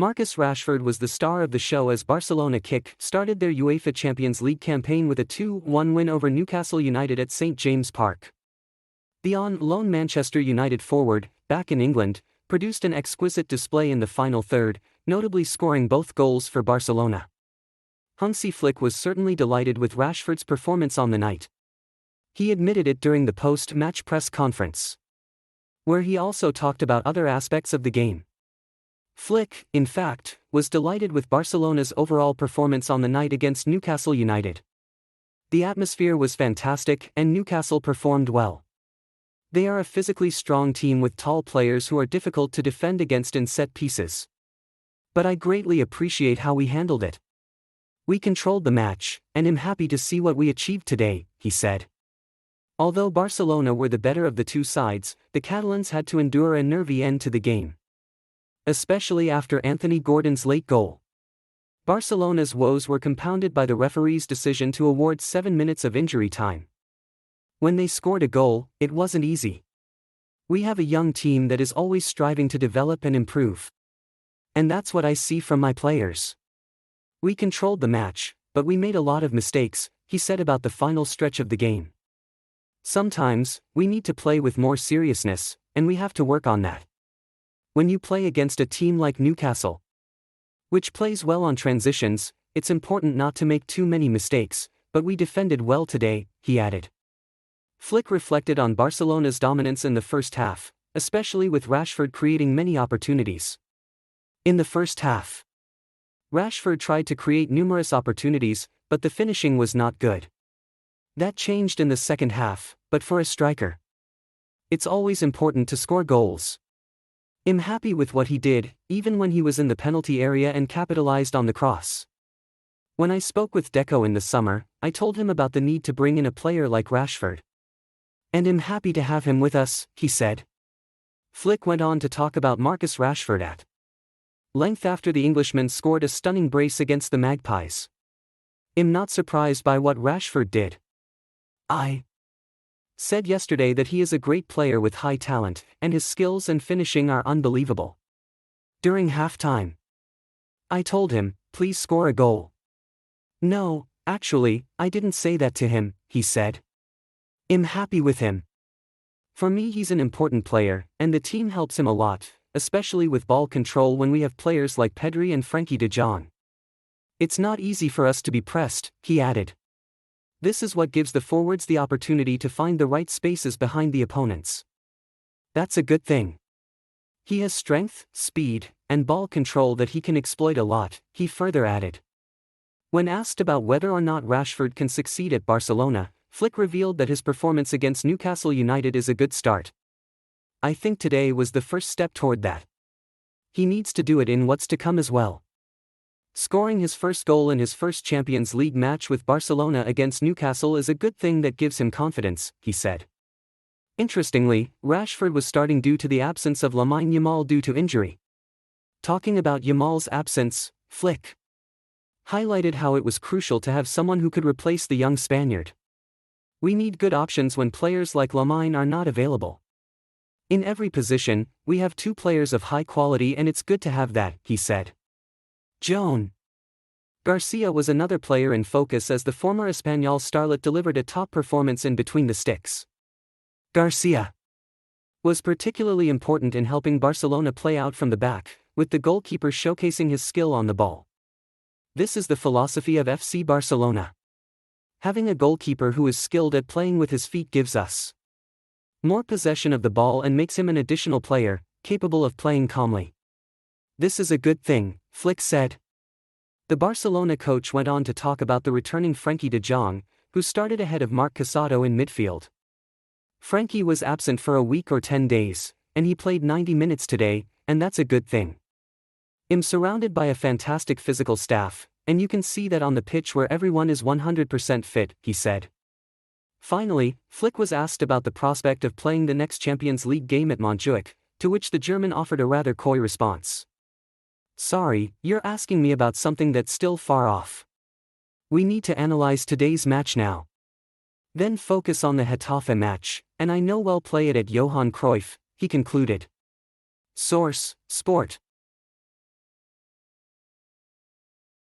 Marcus Rashford was the star of the show as Barcelona started their UEFA Champions League campaign with a 2-1 win over Newcastle United at St James Park. The on-loan Manchester United forward, back in England, produced an exquisite display in the final third, notably scoring both goals for Barcelona. Hansi Flick was certainly delighted with Rashford's performance on the night. He admitted it during the post-match press conference, where he also talked about other aspects of the game. Flick, in fact, was delighted with Barcelona's overall performance on the night against Newcastle United. The atmosphere was fantastic and Newcastle performed well. They are a physically strong team with tall players who are difficult to defend against in set pieces. But I greatly appreciate how we handled it. We controlled the match, and am happy to see what we achieved today, he said. Although Barcelona were the better of the two sides, the Catalans had to endure a nervy end to the game, especially after Anthony Gordon's late goal. Barcelona's woes were compounded by the referee's decision to award 7 minutes of injury time. When they scored a goal, it wasn't easy. We have a young team that is always striving to develop and improve. And that's what I see from my players. We controlled the match, but we made a lot of mistakes, he said about the final stretch of the game. Sometimes, we need to play with more seriousness, and we have to work on that. When you play against a team like Newcastle, which plays well on transitions, it's important not to make too many mistakes, but we defended well today, he added. Flick reflected on Barcelona's dominance in the first half, especially with Rashford creating many opportunities. In the first half, Rashford tried to create numerous opportunities, but the finishing was not good. That changed in the second half, but for a striker, it's always important to score goals. I'm happy with what he did, even when he was in the penalty area and capitalized on the cross. When I spoke with Deco in the summer, I told him about the need to bring in a player like Rashford. And I'm happy to have him with us, he said. Flick went on to talk about Marcus Rashford at length after the Englishman scored a stunning brace against the Magpies. I'm not surprised by what Rashford did. I said yesterday that he is a great player with high talent, and his skills and finishing are unbelievable. During halftime, I told him, please score a goal. No, actually, I didn't say that to him, he said. I'm happy with him. For me, he's an important player, and the team helps him a lot, especially with ball control when we have players like Pedri and Frenkie de Jong. It's not easy for us to be pressed, he added. This is what gives the forwards the opportunity to find the right spaces behind the opponents. That's a good thing. He has strength, speed, and ball control that he can exploit a lot, he further added. When asked about whether or not Rashford can succeed at Barcelona, Flick revealed that his performance against Newcastle United is a good start. I think today was the first step toward that. He needs to do it in what's to come as well. Scoring his first goal in his first Champions League match with Barcelona against Newcastle is a good thing that gives him confidence, he said. Interestingly, Rashford was starting due to the absence of Lamine Yamal due to injury. Talking about Yamal's absence, Flick highlighted how it was crucial to have someone who could replace the young Spaniard. We need good options when players like Lamine are not available. In every position, we have two players of high quality and it's good to have that, he said. Joan Garcia was another player in focus as the former Espanyol starlet delivered a top performance in between the sticks. Garcia was particularly important in helping Barcelona play out from the back, with the goalkeeper showcasing his skill on the ball. This is the philosophy of FC Barcelona. Having a goalkeeper who is skilled at playing with his feet gives us more possession of the ball and makes him an additional player, capable of playing calmly. This is a good thing, Flick said. The Barcelona coach went on to talk about the returning Frenkie de Jong, who started ahead of Marc Casado in midfield. Frenkie was absent for a week or 10 days, and he played 90 minutes today, and that's a good thing. I'm surrounded by a fantastic physical staff, and you can see that on the pitch where everyone is 100% fit, he said. Finally, Flick was asked about the prospect of playing the next Champions League game at Montjuic, to which the German offered a rather coy response. Sorry, you're asking me about something that's still far off. We need to analyze today's match now. Then focus on the Getafe match, and I know we'll play it at Johan Cruyff, he concluded. Source: Sport.